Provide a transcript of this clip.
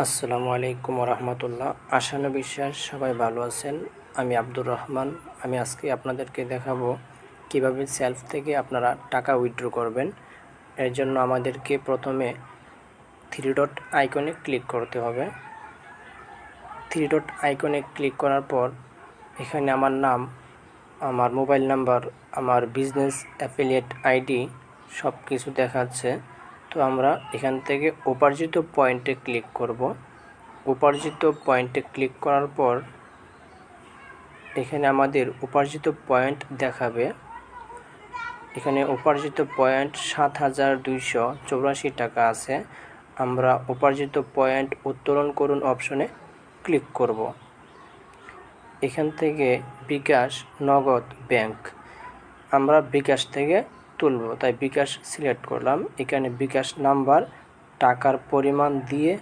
আসসালামু আলাইকুম রহমতুল্লাহ। আশানু বিশ্বাস সবাই ভালো আছেন। আমি আব্দুর রহমান। আমি আজকে আপনাদেরকে দেখাবো কিভাবে সেলফ থেকে আপনারা টাকা উইথড্র করবেন। এর জন্য আমাদেরকে প্রথমে থ্রি ডট আইকনে ক্লিক করতে হবে। থ্রি ডট আইকনে ক্লিক করার পর এখানে আমার নাম, আমার মোবাইল নাম্বার, আমার বিজনেস অ্যাফিলিয়েট আইডি সব কিছু দেখাচ্ছে। তো আমরা এখান থেকে উপার্জিত পয়েন্টে ক্লিক করব। উপার্জিত পয়েন্টে ক্লিক করার পর এখানে আমাদের উপার্জিত পয়েন্ট দেখাবে। এখানে উপার্জিত পয়েন্ট ৭,২৮৪ টাকা আছে। আমরা উপার্জিত পয়েন্ট উত্তোলন করুন অপশনে ক্লিক করব। এখান থেকে বিকাশ, নগদ, ব্যাংক, আমরা বিকাশ থেকে তুলব, তাই বিকাশ সিলেক্ট করলাম। এখানে বিকাশ নাম্বার, টাকার পরিমাণ দিয়ে